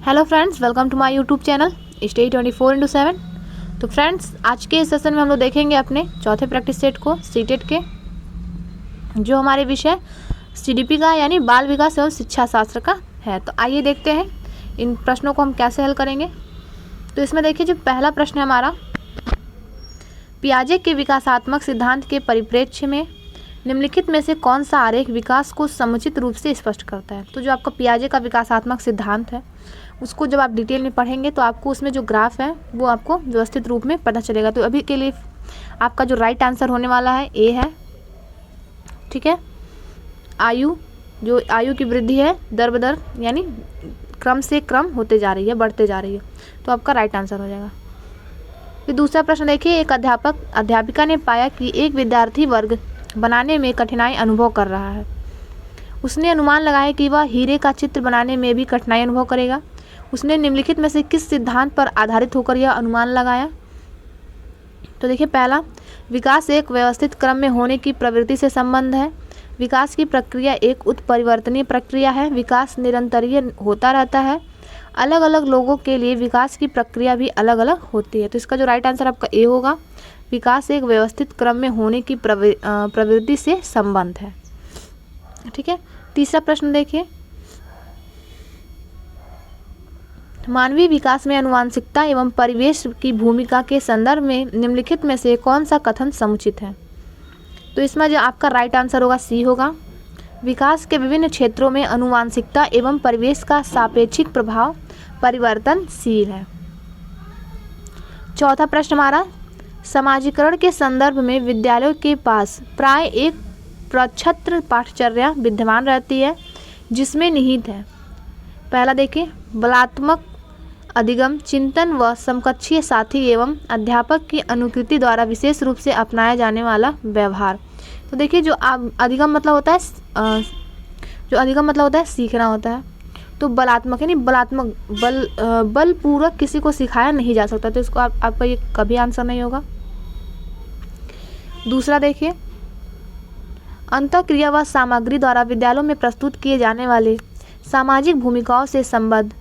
Hello friends, welcome to my YouTube channel study 24/7। तो friends, आज के इस सेशन में हम लोग देखेंगे अपने चौथे प्रैक्टिस सेट को सीटेट के, जो हमारे विषय सीडीपी का यानी बाल विकास एवं शिक्षा शास्त्र का है। तो आइए देखते हैं इन प्रश्नों को हम कैसे हल करेंगे। तो इसमें देखिए, जो पहला प्रश्न है हमारा, पियाजे के विकासात्मक सिद्धांत के परिप्रेक्ष्य में निम्नलिखित में से कौन सा आरेख विकास को समुचित रूप से स्पष्ट करता है। तो जो आपका पियाजे का विकासात्मक सिद्धांत है, उसको जब आप डिटेल में पढ़ेंगे तो आपको उसमें जो ग्राफ है वो आपको व्यवस्थित रूप में पता चलेगा। तो अभी के लिए आपका जो राइट आंसर होने वाला है ए है। ठीक है, आयु की वृद्धि है दर बदर, यानी क्रम से क्रम होते जा रही है, बढ़ते जा रही है, तो आपका राइट आंसर हो जाएगा। फिर दूसरा प्रश्न देखिए, एक अध्यापिका ने पाया कि एक विद्यार्थी वर्ग बनाने में कठिनाई अनुभव कर रहा है। उसने अनुमान लगाया कि वह हीरे का चित्र बनाने में भी कठिनाई अनुभव करेगा। उसने निम्नलिखित में से किस सिद्धांत पर आधारित होकर यह अनुमान लगाया। तो देखिए, पहला, विकास एक व्यवस्थित क्रम में होने की प्रवृत्ति से संबंध है। विकास की प्रक्रिया एक उत्परिवर्तनीय प्रक्रिया है। विकास निरंतरीय होता रहता है। अलग अलग लोगों के लिए विकास की प्रक्रिया भी अलग अलग होती है। तो इसका जो राइट आंसर आपका ए होगा। विकास एक व्यवस्थित क्रम में होने की प्रवृत्ति से संबंध है। ठीक है, तीसरा प्रश्न देखिए, मानवीय विकास में आनुवंशिकता एवं परिवेश की भूमिका के संदर्भ में निम्नलिखित में से कौन सा कथन समुचित है। तो इसमें जो आपका राइट आंसर होगा सी होगा। विकास के विभिन्न क्षेत्रों में आनुवंशिकता एवं परिवेश का सापेक्षिक प्रभाव परिवर्तनशील है। चौथा प्रश्न हमारा, समाजीकरण के संदर्भ में विद्यालयों के पास प्राय एक प्रच्छत्र पाठचर्या विद्यमान रहती है, जिसमें निहित है। पहला देखिए, बलात्मक अधिगम, चिंतन व समकक्षीय साथी एवं अध्यापक की अनुकृति द्वारा विशेष रूप से अपनाया जाने वाला व्यवहार। तो देखिए, जो अधिगम मतलब होता है सीखना होता है। तो बलात्मक यानी बलपूर्वक किसी को सिखाया नहीं जा सकता, तो इसको आपका ये कभी आंसर नहीं होगा। दूसरा देखिए, अंतःक्रिया व सामग्री द्वारा विद्यालयों में प्रस्तुत किए जाने वाले सामाजिक भूमिकाओं से संबद्ध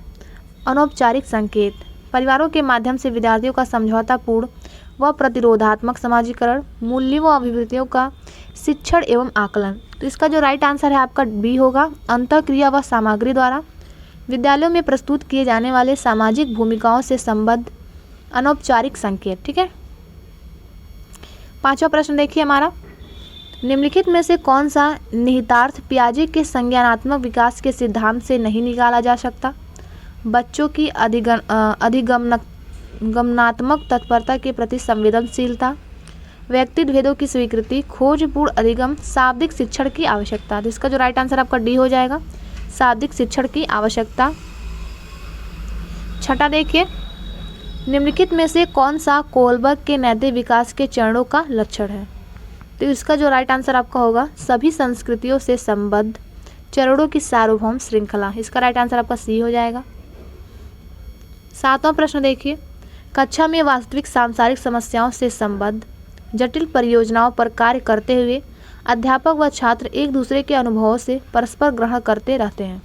अनौपचारिक संकेत, परिवारों के माध्यम से विद्यार्थियों का समझौतापूर्ण व प्रतिरोधात्मक समाजीकरण, मूल्यों व अभिवृत्तियों का शिक्षण एवं आकलन। तो इसका जो राइट आंसर है आपका बी होगा। अंतःक्रिया व सामग्री द्वारा विद्यालयों में प्रस्तुत किए जाने वाले सामाजिक भूमिकाओं से संबद्ध अनौपचारिक संकेत। ठीक है, पांचवा प्रश्न देखिए हमारा, निम्नलिखित में से कौन सा निहितार्थ पियाजे के संज्ञानात्मक विकास के सिद्धांत से नहीं निकाला जा सकता। बच्चों की अधिगमनात्मक तत्परता के प्रति संवेदनशीलता, व्यक्ति भेदों की स्वीकृति, खोजपूर्ण अधिगम, शाब्दिक शिक्षण की आवश्यकता। तो इसका जो राइट आंसर आपका डी हो जाएगा, शाब्दिक शिक्षण की आवश्यकता। छठा देखिए, निम्नलिखित में से कौन सा कोलबर्ग के नैतिक विकास के चरणों का लक्षण है। तो इसका जो राइट आंसर आपका होगा, सभी संस्कृतियों से संबद्ध चरणों की सार्वभौम श्रृंखला। इसका राइट आंसर आपका सी हो जाएगा। सातवां प्रश्न देखिए, कक्षा में वास्तविक सांसारिक समस्याओं से संबद्ध जटिल परियोजनाओं पर कार्य करते हुए अध्यापक व छात्र एक दूसरे के अनुभवों से परस्पर ग्रहण करते रहते हैं।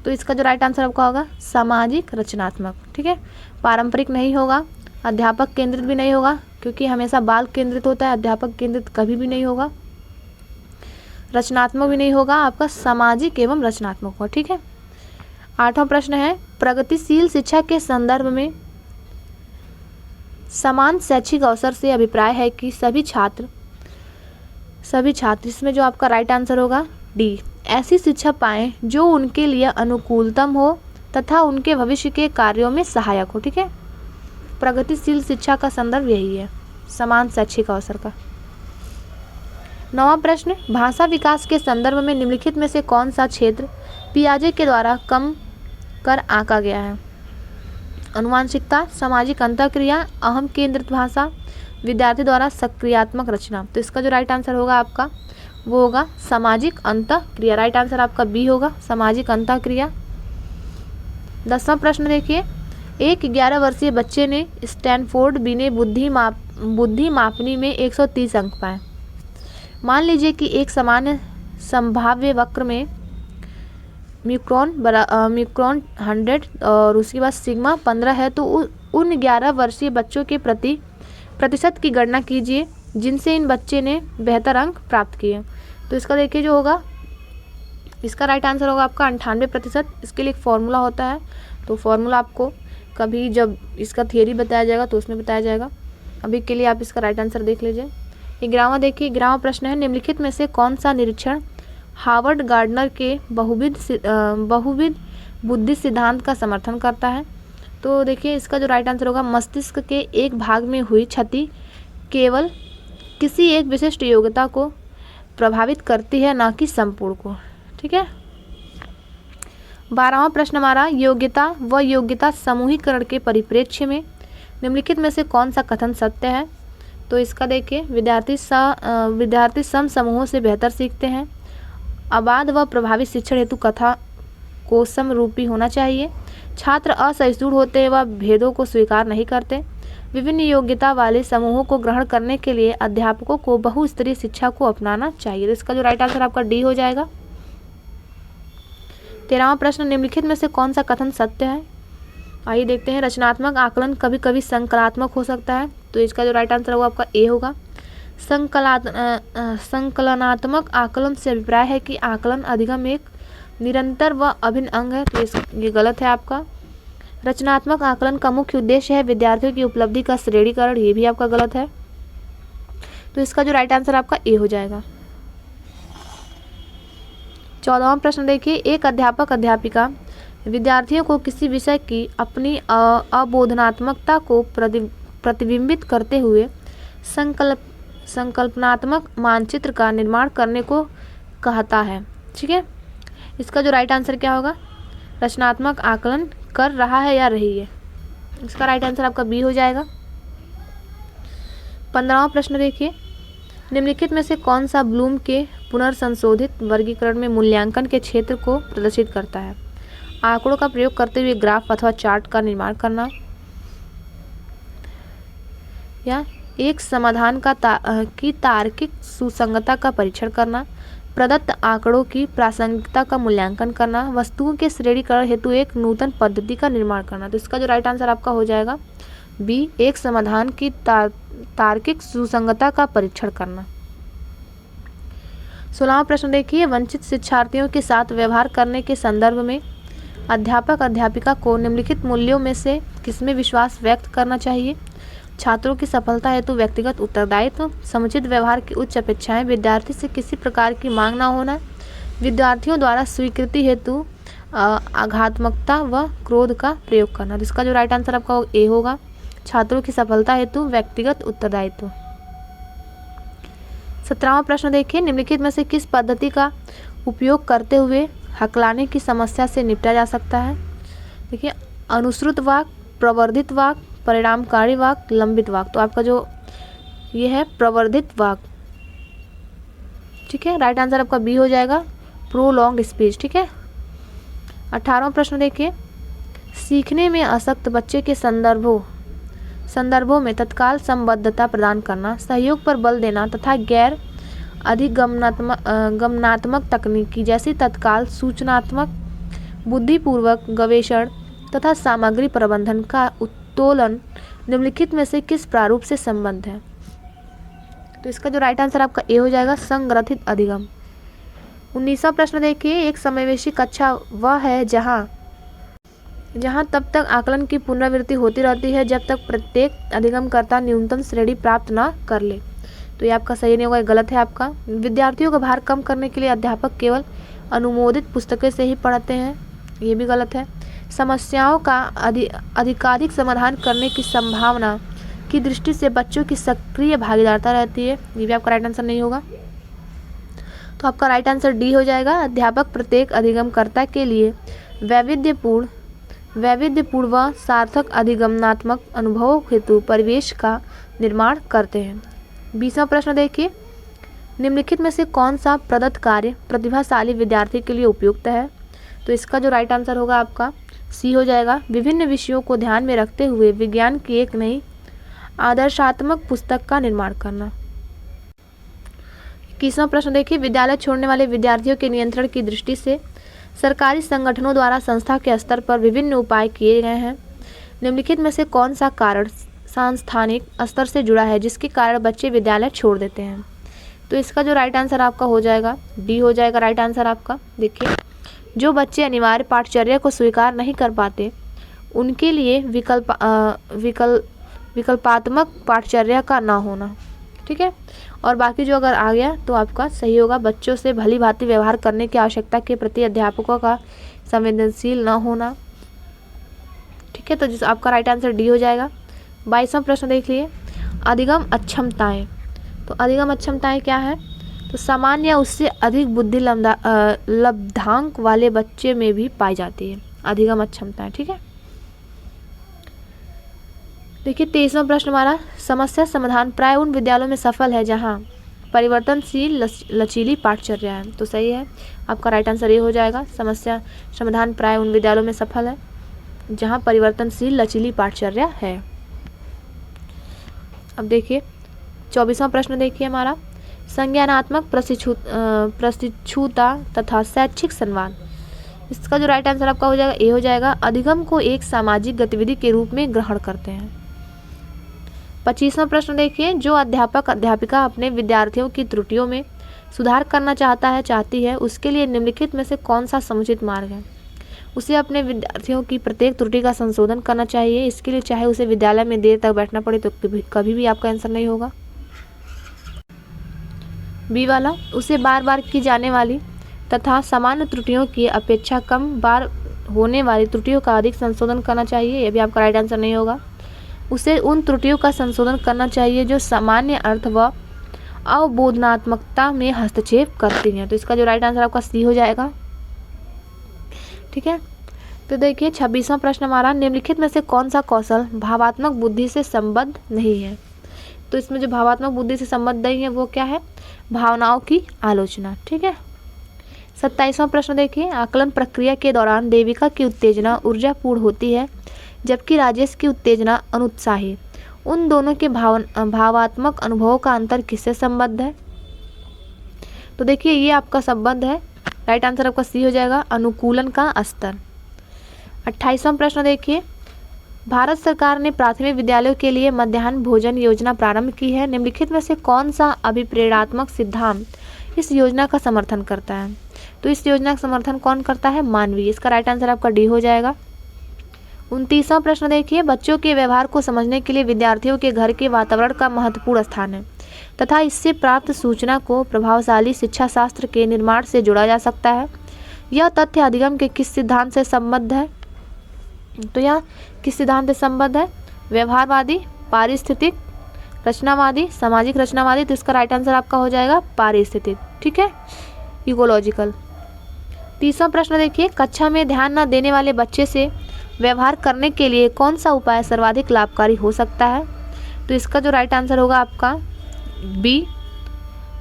तो इसका जो राइट आंसर आपका होगा, सामाजिक रचनात्मक। ठीक है, पारंपरिक नहीं होगा, अध्यापक केंद्रित भी नहीं होगा, क्योंकि हमेशा बाल केंद्रित होता है, अध्यापक केंद्रित कभी भी नहीं होगा। रचनात्मक भी नहीं होगा, आपका सामाजिक एवं रचनात्मक होगा। ठीक है, आठवां प्रश्न है, प्रगतिशील शिक्षा के संदर्भ में समान शैक्षिक अवसर से अभिप्राय है कि सभी छात्र, इसमें जो आपका राइट आंसर होगा डी, ऐसी शिक्षा पाएं जो उनके लिए अनुकूलतम हो तथा उनके भविष्य के कार्यों में सहायक हो। ठीक है, प्रगतिशील शिक्षा का संदर्भ यही है, समान शैक्षिक अवसर का। नौवां प्रश्न, भाषा विकास के संदर्भ में निम्नलिखित में से कौन सा क्षेत्र पियाजे के द्वारा कम कर आंका गया है। आनुवंशिकता, सामाजिक अंतःक्रिया, अहम केंद्रित भाषा, विद्यार्थी द्वारा सक्रियात्मक रचना। तो इसका जो राइट आंसर होगा आपका, वो होगा सामाजिक अंतःक्रिया। राइट आंसर आपका बी होगा, सामाजिक अंतःक्रिया। 10वां प्रश्न देखिए, एक 11 वर्षीय बच्चे ने स्टैनफोर्ड बिने बुद्धि मापनी में 130 अंक पाए। मान लीजिए कि एक सामान्य संभाव्य वक्र में म्यूक्रॉन 100 और उसके बाद सिग्मा 15 है, तो उन 11 वर्षीय बच्चों के प्रतिशत की गणना कीजिए जिनसे इन बच्चे ने बेहतर अंक प्राप्त किए। तो इसका देखिए जो होगा, इसका राइट आंसर होगा आपका 98%। इसके लिए एक फॉर्मूला होता है, तो फॉर्मूला आपको कभी जब इसका थियरी बताया जाएगा तो उसमें बताया जाएगा। अभी के लिए आप इसका राइट आंसर देख लीजिए। 11वां देखिए, 11वां प्रश्न है, निम्नलिखित में से कौन सा निरीक्षण हार्वर्ड गार्डनर के बहुविध बुद्धि सिद्धांत का समर्थन करता है? तो देखिए इसका जो राइट आंसर होगा, मस्तिष्क के एक भाग में हुई क्षति केवल किसी एक विशिष्ट योग्यता को प्रभावित करती है, ना कि संपूर्ण को। ठीक है। 12वां प्रश्न हमारा, योग्यता व योग्यता समूहीकरण के परिप्रेक्ष्य में निम्नलिखित में से कौन सा कथन सत्य है? तो इसका देखिए, विद्यार्थी सम समूहों से बेहतर सीखते हैं। अबाध व प्रभावी शिक्षण हेतु कथा को समरूपी होना चाहिए। छात्र असहिष्णु होते हैं व भेदों को स्वीकार नहीं करते। विभिन्न योग्यता वाले समूहों को ग्रहण करने के लिए अध्यापकों को बहुस्तरीय शिक्षा को अपनाना चाहिए। तो इसका जो राइट आंसर आपका डी हो जाएगा। 13वां प्रश्न, निम्नलिखित में से कौन सा कथन सत्य है? आइए देखते हैं। रचनात्मक आकलन कभी कभी संकलात्मक हो सकता है, तो इसका जो राइट आंसर होगा आपका ए होगा। संकलनात्मक आकलन से अभिप्राय है कि आकलन अधिगम एक निरंतर व अभिन्न अंग है, तो ये गलत है आपका। रचनात्मक आकलन का मुख्य उद्देश्य है विद्यार्थियों की उपलब्धि का श्रेणीकरण, ये भी आपका गलत है। तो इसका जो राइट आंसर आपका ए हो जाएगा। 14वां प्रश्न देखिए, एक अध्यापक अध्यापिका विद्यार्थियों को किसी विषय की अपनी अबोधनात्मकता को प्रतिबिंबित करते हुए संकल्पनात्मक मानचित्र का निर्माण करने को कहता है। ठीक है। इसका जो राइट आंसर क्या होगा, रचनात्मक आकलन कर रहा है या रही है। इसका राइट आंसर आपका बी हो जाएगा। 15वां प्रश्न देखिए, निम्नलिखित में से कौन सा ब्लूम के पुनर्संशोधित वर्गीकरण में मूल्यांकन के क्षेत्र को प्रदर्शित करता है? आंकड़ों का प्रयोग करते हुए ग्राफ अथवा चार्ट का निर्माण करना, या एक समाधान की तार्किक सुसंगतता का परीक्षण करना, प्रदत्त आंकड़ों की प्रासंगिकता का मूल्यांकन करना, वस्तुओं के श्रेणीकरण हेतु एक नूतन पद्धति का निर्माण करना। तो इसका जो राइट आंसर आपका हो जाएगा बी, एक समाधान की तार्किक सुसंगतता का परीक्षण करना। 16वां प्रश्न देखिए, वंचित शिक्षार्थियों के साथ व्यवहार करने के संदर्भ में अध्यापक अध्यापिका को निम्नलिखित मूल्यों में से किसमें विश्वास व्यक्त करना चाहिए? छात्रों की सफलता हेतु व्यक्तिगत उत्तरदायित्व, समुचित व्यवहार की उच्च अपेक्षाएं, विद्यार्थी से किसी प्रकार की मांग न होना, विद्यार्थियों द्वारा स्वीकृति हेतु आघात्मकता व क्रोध का प्रयोग करना। इसका जो राइट आंसर आपका ए होगा, छात्रों की सफलता हेतु व्यक्तिगत उत्तरदायित्व। 17वां प्रश्न देखिए, निम्नलिखित में से किस पद्धति का उपयोग करते हुए हकलाने की समस्या से निपटा जा सकता है? देखिए, अनुश्रुत वाक्य, प्रवर्धित वाक्य, परिणामकारी वाक्य, लंबित वाक्य। तो आपका जो ये है प्रवर्धित वाक्य। ठीक है, राइट आंसर आपका बी हो जाएगा, प्रोलॉन्ग्ड स्पीच। ठीक है। 18वां प्रश्न देखिए, सीखने में आसक्त बच्चे के संदर्भों में तत्काल संबद्धता प्रदान करना, सहयोग पर बल देना तथा गैर अधिगमनात्मक तकनीकी जैसी तत्काल सूचनात्मक बुद्धिपूर्वक गवेषण तथा सामग्री प्रबंधन का उत्तोलन निम्नलिखित में से किस प्रारूप से संबद्ध है? तो इसका जो राइट आंसर आपका ए हो जाएगा, संग्रथित अधिगम। 19वां प्रश्न देखिए, एक समावेशी कक्षा वह है जहाँ तब तक आकलन की पुनरावृत्ति होती रहती है जब तक प्रत्येक अधिगमकर्ता न्यूनतम श्रेणी प्राप्त न कर ले। तो ये आपका सही नहीं होगा, गलत है आपका। विद्यार्थियों का भार कम करने के लिए अध्यापक केवल अनुमोदित पुस्तकें से ही पढ़ाते हैं, ये भी गलत है। समस्याओं का अधिकाधिक समाधान करने की संभावना की दृष्टि से बच्चों की सक्रिय भागीदारिता रहती है, ये भी आपका राइट आंसर नहीं होगा। तो आपका राइट आंसर डी हो जाएगा, अध्यापक प्रत्येक अधिगमकर्ता के लिए वैविध्यपूर्ण व सार्थक अधिगमनात्मक अनुभवों हेतु परिवेश का निर्माण करते हैं। 20वां प्रश्न देखिए, निम्नलिखित में से कौन सा प्रदत्त कार्य प्रतिभाशाली विद्यार्थी के लिए उपयुक्त है? तो इसका जो राइट आंसर होगा आपका सी हो जाएगा, विभिन्न विषयों को ध्यान में रखते हुए विज्ञान की एक नई आदर्शात्मक पुस्तक का निर्माण करना। 21वां प्रश्न देखिए, विद्यालय छोड़ने वाले विद्यार्थियों के नियंत्रण की दृष्टि से सरकारी संगठनों द्वारा संस्था के स्तर पर विभिन्न उपाय किए गए हैं। निम्नलिखित में से कौन सा कारण सांस्थानिक स्तर से जुड़ा है जिसके कारण बच्चे विद्यालय छोड़ देते हैं? तो इसका जो राइट आंसर आपका हो जाएगा डी हो जाएगा राइट आंसर आपका। देखिए, जो बच्चे अनिवार्य पाठचर्या को स्वीकार नहीं कर पाते उनके लिए विकल्पात्मक पाठचर्या का ना होना। ठीक है, और बाकी जो अगर आ गया तो आपका सही होगा। बच्चों से भली भांति व्यवहार करने की आवश्यकता के प्रति अध्यापकों का संवेदनशील न होना। ठीक है, तो जिस आपका राइट आंसर डी हो जाएगा। 22वां प्रश्न देख लिए, अधिगम अक्षमताएं। तो अधिगम अक्षमताएं क्या है? तो सामान्य या उससे अधिक बुद्धि लब्धांक वाले बच्चे में भी पाई जाती है अधिगम अक्षमताएं। ठीक है, देखिए 23वां प्रश्न हमारा, समस्या समाधान प्राय उन विद्यालयों में सफल है जहां परिवर्तनशील लचीली पाठचर्या है। तो सही है, आपका राइट आंसर ये हो जाएगा। समस्या समाधान प्राय उन विद्यालयों में सफल है जहां परिवर्तनशील लचीली पाठचर्या है। अब देखिए 24वां प्रश्न देखिए हमारा, संज्ञानात्मक प्रशिक्षुता तथा शैक्षिक संवाद। इसका जो राइट आंसर आपका हो जाएगा ए हो जाएगा। अधिगम को एक सामाजिक गतिविधि के रूप में ग्रहण करते हैं। 25वां प्रश्न देखिए, जो अध्यापक अध्यापिका अपने विद्यार्थियों की त्रुटियों में सुधार करना चाहती है उसके लिए निम्नलिखित में से कौन सा समुचित मार्ग है? उसे अपने विद्यार्थियों की प्रत्येक त्रुटि का संशोधन करना चाहिए। इसके लिए चाहे उसे विद्यालय में देर तक बैठना पड़े तो कभी भी आपका आंसर नहीं होगा। बी वाला, उसे बार बार की जाने वाली तथा सामान्य त्रुटियों की अपेक्षा कम बार होने वाली त्रुटियों का अधिक संशोधन करना चाहिए। यह भी आपका राइट आंसर नहीं होगा। उसे उन त्रुटियों का संशोधन करना चाहिए जो सामान्य अर्थ व अवबोधनात्मकता में हस्तक्षेप करती हैं। तो इसका जो राइट आंसर आपका सी हो जाएगा। ठीक है, तो देखिए 26वां प्रश्न हमारा, निम्नलिखित में से कौन सा कौशल भावात्मक बुद्धि से संबद्ध नहीं है? तो इसमें जो भावात्मक बुद्धि से संबद्ध नहीं है वो क्या है? भावनाओं की आलोचना। ठीक है, 27वां प्रश्न देखिए, आकलन प्रक्रिया के दौरान देविका की उत्तेजना ऊर्जापूर्ण होती है जबकि राजेश की उत्तेजना अनुत्साही। उन दोनों के भावात्मक अनुभवों का अंतर किससे संबद्ध है? तो देखिए ये आपका संबंध है, राइट आंसर आपका सी हो जाएगा, अनुकूलन का स्तर। 28वां प्रश्न देखिए, भारत सरकार ने प्राथमिक विद्यालयों के लिए मध्याह्न भोजन योजना प्रारंभ की है। निम्नलिखित में से कौन सा अभिप्रेरणात्मक सिद्धांत इस योजना का समर्थन करता है? तो इस योजना का समर्थन कौन करता है? मानवीय। इसका राइट आंसर आपका डी हो जाएगा। 29वां प्रश्न देखिए, बच्चों के व्यवहार को समझने के लिए विद्यार्थियों के घर के वातावरण का महत्वपूर्ण स्थान है तथा इससे प्राप्त सूचना को प्रभावशाली शिक्षा शास्त्र के निर्माण से जोड़ा जा सकता है। यह तथ्य अधिगम के किस सिद्धांत से संबद्ध है? तो यह किस सिद्धांत से संबद्ध है? व्यवहारवादी, पारिस्थितिक रचनावादी, सामाजिक रचनावादी। तो इसका राइट आंसर आपका हो जाएगा पारिस्थितिक। ठीक है, इकोलॉजिकल। 30वां प्रश्न देखिए, कक्षा में ध्यान न देने वाले बच्चे से व्यवहार करने के लिए कौन सा उपाय सर्वाधिक लाभकारी हो सकता है? तो इसका जो राइट आंसर होगा आपका बी,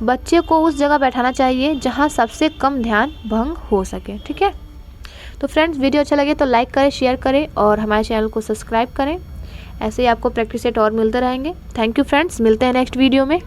बच्चे को उस जगह बैठाना चाहिए जहां सबसे कम ध्यान भंग हो सके। ठीक है, तो फ्रेंड्स वीडियो अच्छा लगे तो लाइक करें, शेयर करें और हमारे चैनल को सब्सक्राइब करें। ऐसे ही आपको प्रैक्टिस सेट और मिलते रहेंगे। थैंक यू फ्रेंड्स, मिलते हैं नेक्स्ट वीडियो में।